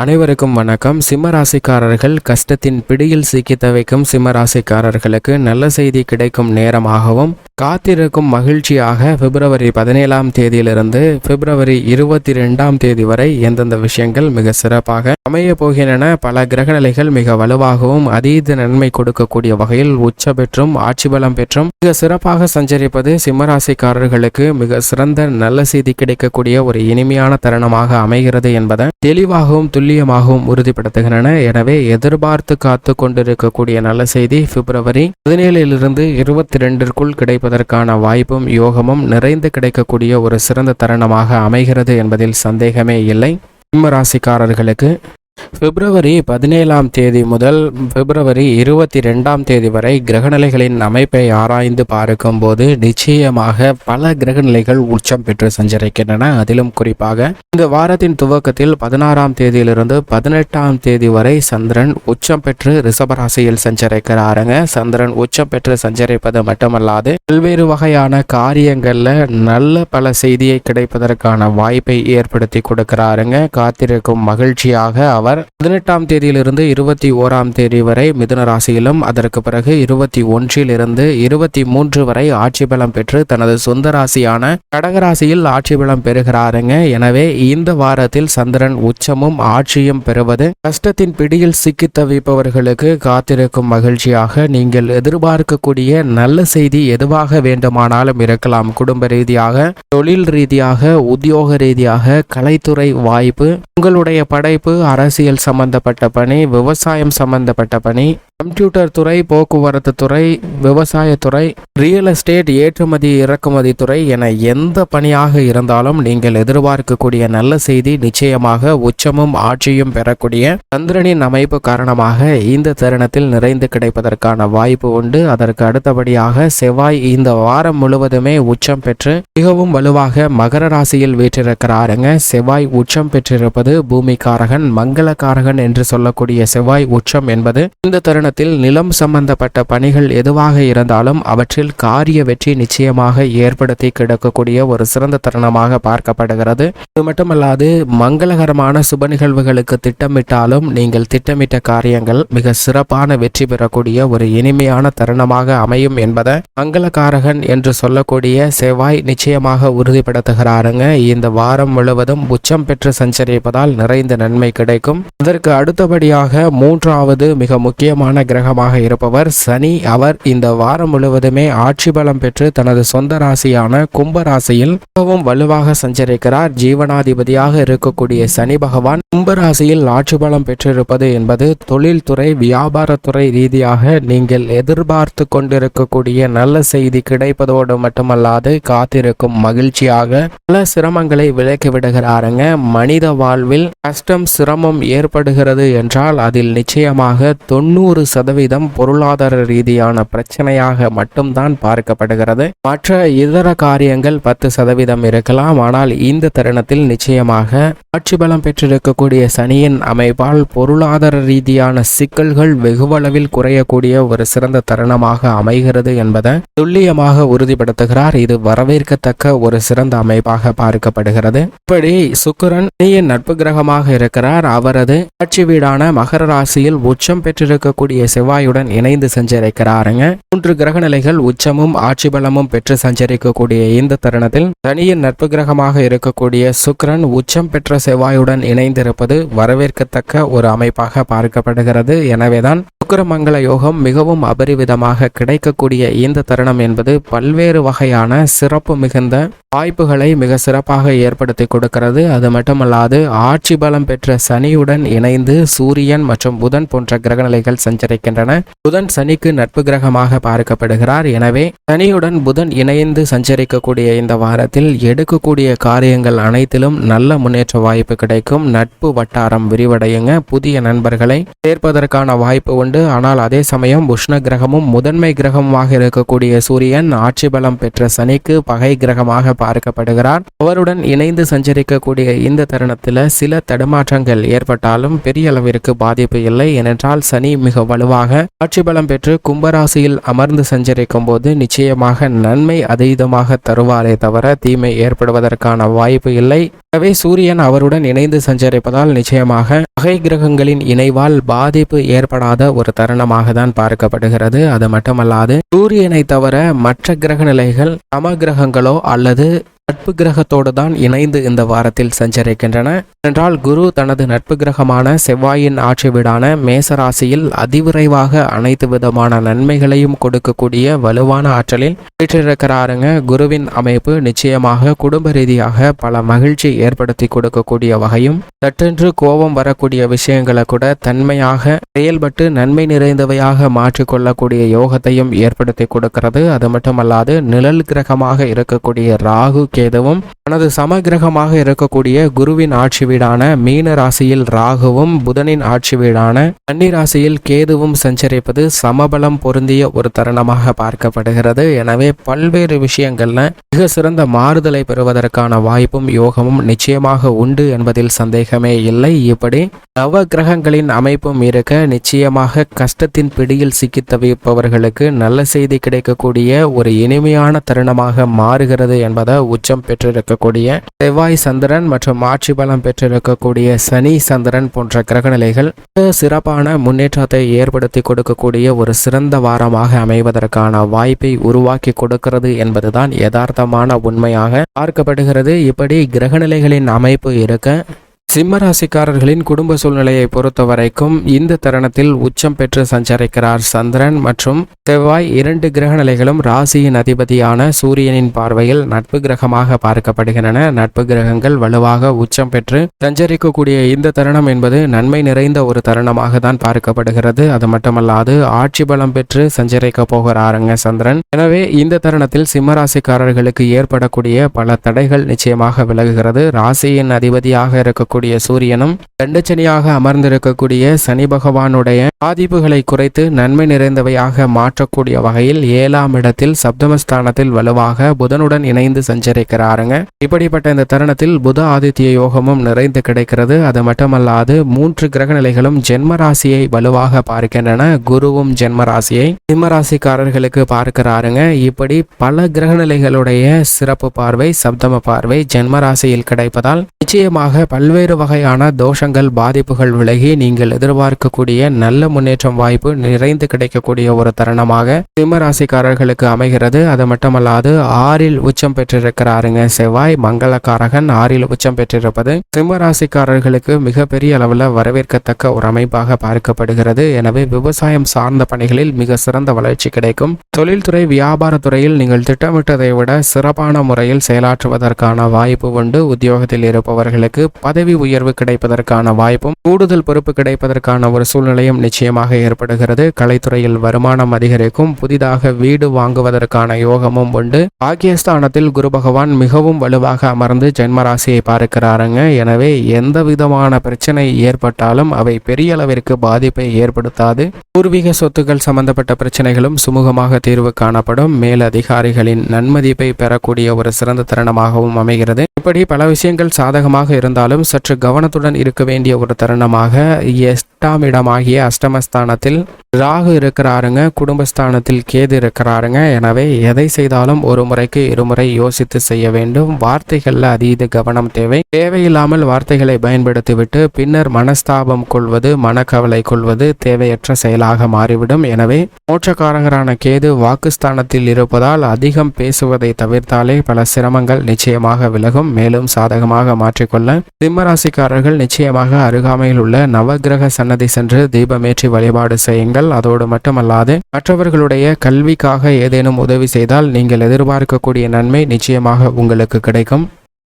அனைவருக்கும் வணக்கம். சிம்மராசிக்காரர்கள் கஷ்டத்தின் பிடியில் சிக்கி தவிக்கும் சிம்மராசிக்காரர்களுக்கு நல்ல செய்தி கிடைக்கும் நேரமாகவும் காத்திருக்கும் மகிழ்ச்சியாக பிப்ரவரி 17ஆம் தேதியிலிருந்து பிப்ரவரி 22ஆம் தேதி வரை எந்தெந்த விஷயங்கள் மிக சிறப்பாக அமைய போகின்றன. பல கிரகநிலைகள் மிக வலுவாகவும் அதீத நன்மை கொடுக்கக்கூடிய வகையில் உச்ச பெற்றும் ஆட்சி பலம் பெற்றும் மிக சிறப்பாக சஞ்சரிப்பது சிம்மராசிக்காரர்களுக்கு மிக சிறந்த நல்ல செய்தி கிடைக்கக்கூடிய ஒரு இனிமையான தருணமாக அமைகிறது என்பதை தெளிவாகவும் துல்லியமாகவும் உறுதிப்படுத்துகின்றன. எனவே எதிர்பார்த்து காத்து கொண்டிருக்கக்கூடிய நல்ல செய்தி பிப்ரவரி 17லிருந்து 22ற்குள் கிடைப்பதற்கான வாய்ப்பும் யோகமும் நிறைந்து கிடைக்கக்கூடிய ஒரு சிறந்த தருணமாக அமைகிறது என்பதில் சந்தேகமே இல்லை. சிம்மராசிக்காரர்களுக்கு பிப்ரவரி 17ஆம் தேதி முதல் பிப்ரவரி 22ஆம் தேதி வரை கிரகநிலைகளின் அமைப்பை ஆராய்ந்து பார்க்கும் போது நிச்சயமாக பல கிரகநிலைகள் உச்சம் பெற்று சஞ்சரிக்கின்றன. அதிலும் குறிப்பாக இந்த வாரத்தின் துவக்கத்தில் 16ஆம் தேதியிலிருந்து 18ஆம் தேதி வரை சந்திரன் உச்சம் பெற்று ரிஷபராசியில் சஞ்சரிக்கிறாருங்க. சந்திரன் உச்சம் பெற்று சஞ்சரிப்பது மட்டுமல்லாது பல்வேறு வகையான காரியங்கள்ல நல்ல பல செய்தியை கிடைப்பதற்கான வாய்ப்பை ஏற்படுத்தி கொடுக்கிறாருங்க. காத்திருக்கும் மகிழ்ச்சியாக அவர் 18ஆம் தேதியிலிருந்து 21ஆம் தேதி வரை மிதுன ராசியிலும் அதற்கு பிறகு 21லிருந்து 23 வரை ஆட்சி பலம் பெற்று தனது சொந்த ராசியான கடகராசியில் ஆட்சி பலம் பெறுகிறாருங்க. எனவே இந்த வாரத்தில் சந்திரன் உச்சமும் ஆட்சியும் பெறுவது கஷ்டத்தின் பிடியில் சிக்கி தவிப்பவர்களுக்கு காத்திருக்கும் மகிழ்ச்சியாக நீங்கள் எதிர்பார்க்கக்கூடிய நல்ல செய்தி எதுவாக வேண்டுமானாலும் இருக்கலாம். குடும்ப ரீதியாக, தொழில் ரீதியாக, உத்தியோக ரீதியாக, கலைத்துறை வாய்ப்பு, உங்களுடைய படைப்பு, அரசியல் சம்பந்தப்பட்ட பணி, விவசாயம் சம்பந்தப்பட்ட பணி, கம்ப்யூட்டர் துறை, போக்குவரத்து துறை, விவசாயத்துறை, ரியல் எஸ்டேட், ஏற்றுமதி இறக்குமதி துறை என எந்த பணியாக இருந்தாலும் நீங்கள் எதிர்பார்க்கக்கூடிய நல்ல செய்தி நிச்சயமாக உச்சமும் ஆட்சியும் பெறக்கூடிய சந்திரனின் அமைப்பு காரணமாக இந்த தருணத்தில் நிறைந்து கிடைப்பதற்கான வாய்ப்பு உண்டு. அதற்கு அடுத்தபடியாக செவ்வாய் இந்த வாரம் முழுவதுமே உச்சம் பெற்று மிகவும் வலுவாக மகர ராசியில் வீற்றிருக்கிறாருங்க. செவ்வாய் உச்சம் பெற்றிருப்பது பூமிக்காரகன், மங்களக்காரகன் என்று சொல்லக்கூடிய செவ்வாய் உச்சம் என்பது இந்த தருணத்தில் நிலம் சம்பந்தப்பட்ட பணிகள் எதுவாக இருந்தாலும் அவற்றில் காரிய வெற்றி நிச்சயமாக ஏற்படுத்தி கிடக்கக்கூடிய ஒரு சிறந்த தருணமாக பார்க்கப்படுகிறது. இது மட்டுமல்லாது மங்களகரமான சுப நிகழ்வுகளுக்கு திட்டமிட்டாலும் நீங்கள் திட்டமிட்ட காரியங்கள் மிக சிறப்பான வெற்றி பெறக்கூடிய ஒரு இனிமையான தருணமாக அமையும் என்பதை மங்களகாரகன் என்று சொல்லக்கூடிய செவ்வாய் நிச்சயமாக உறுதிப்படுத்துகிறாருங்க. இந்த வாரம் முழுவதும் உச்சம் பெற்று சஞ்சரிப்பதால் நிறைந்த நன்மை கிடைக்கும். அதற்கு அடுத்தபடியாக மூன்றாவது மிக முக்கியமான கிரகமாக இருப்பவர் சனி. அவர் இந்த வாரம் முழுவதுமே ஆட்சி பலம் பெற்று தனது சொந்த ராசியான கும்ப ராசியில் மிகவும் வலுவாக சஞ்சரிக்கிறார். ஜீவனாதிபதியாக இருக்கக்கூடிய சனி பகவான் கும்பராசியில் ஆட்சி பலம் பெற்றிருப்பது என்பது தொழில்துறை, வியாபாரத்துறை ரீதியாக நீங்கள் எதிர்பார்த்து கொண்டிருக்கக்கூடிய நல்ல செய்தி கிடைப்பதோடு மட்டுமல்லாது காத்திருக்கும் மகிழ்ச்சியாக பல சிரமங்களை விலக்கி விடுகிறாருங்க. மனித வாழ்வில் கஷ்டம், சிரமம் ஏற்படுகிறது என்றால் அதில் நிச்சயமாக 90% பொருளாதார ரீதியான பிரச்சனையாக மட்டும்தான் பார்க்கப்படுகிறது. மற்ற இதர காரியங்கள் 10% இருக்கலாம். ஆனால் இந்த தருணத்தில் நிச்சயமாக ஆட்சி பலம் பெற்றிருக்கக்கூடிய சனியின் அமைப்பால் பொருளாதார ரீதியான சிக்கல்கள் வெகுவளவில் குறையக்கூடிய ஒரு சிறந்த தருணமாக அமைகிறது என்பதை துல்லியமாக உறுதிப்படுத்துகிறார். இது வரவேற்கத்தக்க ஒரு சிறந்த அமைப்பாக பார்க்கப்படுகிறது. இப்படி சுக்கிரன் சனியின் நட்பு கிரகமாக இருக்கிறார். அவரது ஆட்சி வீடான மகர ராசியில் உச்சம் பெற்றிருக்கக்கூடிய செவ்வாயுடன் இணைந்து சஞ்சரிக்கிறாருங்க. 3 கிரகநிலைகள் உச்சமும் ஆட்சி பலமும் பெற்று சஞ்சரிக்கக்கூடிய இந்த தருணத்தில் சனியின் நட்பு கிரகமாக இருக்கக்கூடிய சுக்கிரன் உச்சம் பெற்ற செவ்வாயுடன் இணைந்திருப்பது வரவேற்கத்தக்க ஒரு அமைப்பாக பார்க்கப்படுகிறது. எனவேதான் சுக்கிரமங்கல யோகம் மிகவும் அபரிவிதமாக கிடைக்கக்கூடிய இந்த தருணம் என்பது பல்வேறு வகையான சிறப்பு மிகுந்த வாய்ப்புகளை மிக சிறப்பாக ஏற்படுத்தி கொடுக்கிறது. அது மட்டுமல்லாது ஆட்சி பலம் பெற்ற சனியுடன் இணைந்து சூரியன் மற்றும் புதன் போன்ற கிரகநிலைகள் சஞ்சரிக்கின்றன. புதன் சனிக்கு நட்பு கிரகமாக பார்க்கப்படுகிறார். எனவே சனியுடன் புதன் இணைந்து சஞ்சரிக்கக்கூடிய இந்த வாரத்தில் எடுக்கக்கூடிய காரியங்கள் அனைத்திலும் நல்ல முன்னேற்ற வாய்ப்பு கிடைக்கும். நட்பு வட்டாரம் விரிவடையுங்க. புதிய நண்பர்களை சேர்ப்பதற்கான வாய்ப்பு உண்டு. ஆனால் அதே சமயம் உஷ்ண கிரகமும் முதன்மை கிரகமாக இருக்கக்கூடிய சூரியன் ஆட்சி பலம் பெற்ற சனிக்கு பகை கிரகமாக பார்க்கப்படுகிறார். அவருடன் இணைந்து சஞ்சரிக்கக்கூடிய இந்த தருணத்தில் சில தடுமாற்றங்கள் ஏற்பட்டாலும் பெரிய அளவிற்கு பாதிப்பு இல்லை. ஏனென்றால் சனி மிக வலுவாக ஆட்சி பலம் பெற்று கும்பராசியில் அமர்ந்து சஞ்சரிக்கும் போது நிச்சயமாக நன்மை அதீதமாக தருவாரே தவிர தீமை ஏற்படுவதற்கான வாய்ப்பு இல்லை. எனவே சூரியன் அவருடன் இணைந்து சஞ்சரிப்பதால் நிச்சயமாக வகை கிரகங்களின் இணைவால் பாதிப்பு ஏற்படாத ஒரு தருணமாக தான் பார்க்கப்படுகிறது. அது மட்டுமல்லாது சூரியனை தவிர மற்ற கிரக நிலைகள் சம கிரகங்களோ அல்லது நட்பு கிரகத்தோடு தான் இணைந்து இந்த வாரத்தில் சஞ்சரிக்கின்றன. என்றால் குரு தனது நட்பு கிரகமான செவ்வாயின் ஆட்சி வீடான மேசராசியில் அதிவிரைவாக அனைத்து விதமான நன்மைகளையும் கொடுக்கக்கூடிய வலுவான ஆற்றலில் வீற்றிருக்கிறாருங்க. குருவின் அமைப்பு நிச்சயமாக குடும்ப ரீதியாக பல மகிழ்ச்சி ஏற்படுத்தி கொடுக்கக்கூடிய வகையும் சற்றென்று கோபம் வரக்கூடிய விஷயங்களை கூட தன்மையாக செயல்பட்டு நன்மை நிறைந்தவையாக மாற்றிக்கொள்ளக்கூடிய யோகத்தையும் ஏற்படுத்தி கொடுக்கிறது. அது மட்டுமல்லாது நிழல் கிரகமாக இருக்கக்கூடிய ராகு கேதுவும் தனது சமகிரகமாக இருக்கக்கூடிய குருவின் ஆட்சி வீடான மீன ராசியில் ராகுவும் புதனின் ஆட்சி வீடான கன்னி ராசியில் கேதுவும் சஞ்சரிப்பது சமபலம் பொருந்திய ஒரு தருணமாக பார்க்கப்படுகிறது. எனவே பல்வேறு விஷயங்கள்ல மிக சிறந்த மாறுதலை பெறுவதற்கான வாய்ப்பும் யோகமும் நிச்சயமாக உண்டு என்பதில் சந்தேகமே இல்லை. இப்படி நவ கிரகங்களின் அமைப்பும் இருக்க நிச்சயமாக கஷ்டத்தின் பிடியில் சிக்கி தவிப்பவர்களுக்கு நல்ல செய்தி கிடைக்கக்கூடிய ஒரு இனிமையான தருணமாக மாறுகிறது என்பதை உச்சம் பெற்றிருக்கக்கூடிய செவ்வாய் சந்திரன் மற்றும் ஆட்சி பலம் பெற்றிருக்கக்கூடிய சனி சந்திரன் போன்ற கிரகநிலைகள் சிறப்பான முன்னேற்றத்தை ஏற்படுத்தி கொடுக்கக்கூடிய ஒரு சிறந்த வாரமாக அமைவதற்கான வாய்ப்பை உருவாக்கி கொடுக்கிறது என்பதுதான் யதார்த்தமான உண்மையாக பார்க்கப்படுகிறது. இப்படி கிரகநிலைகளின் அமைப்பு இருக்க சிம்ம ராசிக்காரர்களின் குடும்ப சூழ்நிலையை பொறுத்த வரைக்கும் இந்த தருணத்தில் உச்சம் பெற்று சஞ்சரிக்கிறார் சந்திரன் மற்றும் செவ்வாய். இரண்டு கிரக நிலைகளும் ராசியின் அதிபதியான சூரியனின் பார்வையில் நட்பு கிரகமாக பார்க்கப்படுகின்றன. நட்பு கிரகங்கள் வலுவாக உச்சம் பெற்று சஞ்சரிக்கக்கூடிய இந்த தருணம் என்பது நன்மை நிறைந்த ஒரு தருணமாக தான் பார்க்கப்படுகிறது. அது மட்டுமல்லாது ஆட்சி பலம் பெற்று சஞ்சரிக்க போகிறாருங்க சந்திரன். எனவே இந்த தருணத்தில் சிம்ம ராசிக்காரர்களுக்கு ஏற்படக்கூடிய பல தடைகள் நிச்சயமாக விலகுகிறது. ராசியின் அதிபதியாக இருக்கக்கூடிய சூரியனும் தண்டச்சனியாக அமர்ந்திருக்கக்கூடிய சனி பகவானுடைய பாதிப்புகளை குறைத்து நன்மை நிறைந்தவையாக மாற்றக்கூடிய வகையில் 7ஆம் இடத்தில் சப்தமஸ்தானத்தில் வலுவாக புதனுடன் இணைந்து சஞ்சரிக்கிறாருங்க. இப்படிப்பட்ட இந்த தருணத்தில் புத ஆதித்ய யோகமும் நிறைந்து கிடைக்கிறது. அது மட்டுமல்லாது 3 கிரக நிலைகளும் ஜென்ம ராசியை வலுவாக பார்க்கின்றன. குருவும் ஜென்ம ராசியை சிம்ம ராசிக்காரர்களுக்கு பார்க்கிறாருங்க. இப்படி பல கிரக நிலைகளுடைய சிறப்பு பார்வை சப்தம பார்வை ஜென்ம ராசியில் கிடைப்பதால் நிச்சயமாக பல்வேறு வகையான தோஷங்கள் பாதிப்புகள் விலகி நீங்கள் எதிர்பார்க்கக்கூடிய நல்ல முன்னேற்றம் வாய்ப்பு நிறைந்து கிடைக்கக்கூடிய ஒரு தருணமாக சிம்ம ராசிக்காரர்களுக்கு அமைகிறது. அது மட்டுமல்லாது 6இல் உச்சம் பெற்றிருக்கிறாருங்க செவ்வாய். மங்களகாரகன் 6இல் உச்சம் பெற்றிருப்பது சிம்ம ராசிக்காரர்களுக்கு மிகப்பெரிய அளவில் வரவேற்கத்தக்க ஒரு அமைப்பாக பார்க்கப்படுகிறது. எனவே விவசாயம் சார்ந்த பணிகளில் மிக சிறந்த வளர்ச்சி கிடைக்கும். தொழில்துறை வியாபாரத்துறையில் நீங்கள் திட்டமிட்டதை விட சிறப்பான முறையில் செயலாற்றுவதற்கான வாய்ப்பு உண்டு. உத்தியோகத்தில் இருப்பவர்களுக்கு பதவி உயர்வு கிடைப்பதற்கான வாய்ப்பும் கூடுதல் பொறுப்பு கிடைப்பதற்கான ஒரு சூழ்நிலையும் நிச்சயமாக ஏற்படுகிறது. கலைத்துறையில் வருமானம் அதிகரிக்கும். புதிதாக வீடு வாங்குவதற்கான யோகமும் உண்டு. பாக்கியஸ்தானத்தில் குரு பகவான் மிகவும் வலுவாக அமர்ந்து ஜென்மராசியை பார்க்கிறாருங்க. எனவே எந்த விதமான பிரச்சனை ஏற்பட்டாலும் அவை பெரிய அளவிற்கு பாதிப்பை ஏற்படுத்தாது. பூர்வீக சொத்துக்கள் சம்பந்தப்பட்ட பிரச்சனைகளும் சுமூகமாக தீர்வு காணப்படும். மேல் அதிகாரிகளின் நன்மதிப்பை பெறக்கூடிய ஒரு சிறந்த தருணமாகவும் அமைகிறது. இப்படி பல விஷயங்கள் சாதகமாக இருந்தாலும் சற்று கவனத்துடன் இருக்க வேண்டிய ஒரு தருணமாக 8ஆம் இடமாகிய அஷ்டமஸ்தானத்தில் ராகு இருக்கிறாருங்க. குடும்பஸ்தானத்தில் கேது இருக்கிறாருங்க. எனவே எதை செய்தாலும் ஒரு முறைக்கு இருமுறை யோசித்து செய்ய வேண்டும். வார்த்தைகள்ல அதீத கவனம் தேவை. தேவையில்லாமல் வார்த்தைகளை பயன்படுத்திவிட்டு பின்னர் மனஸ்தாபம் கொள்வது மனக்கவலை கொள்வது தேவையற்ற செயலாக மாறிவிடும். எனவே மோட்சக்காரகரான கேது வாக்குஸ்தானத்தில் இருப்பதால் அதிகம் பேசுவதை தவிர்த்தாலே பல சிரமங்கள் நிச்சயமாக விலகும். மேலும் சாதகமாக மாற்றிக்கொள்ள சிம்மராசிக்காரர்கள் நிச்சயமாக அருகாமையில் உள்ள நவகிரக சன்னதி சென்று தீபமேற்றி வழிபாடு செய்யுங்கள். அதோடு மட்டுமல்லாது மற்றவர்களுடைய கல்விக்காக ஏதேனும் உதவி செய்தால் நீங்கள் எதிர்பார்க்கக்கூடிய நன்மை நிச்சயமாக உங்களுக்கு கிடைக்கும்.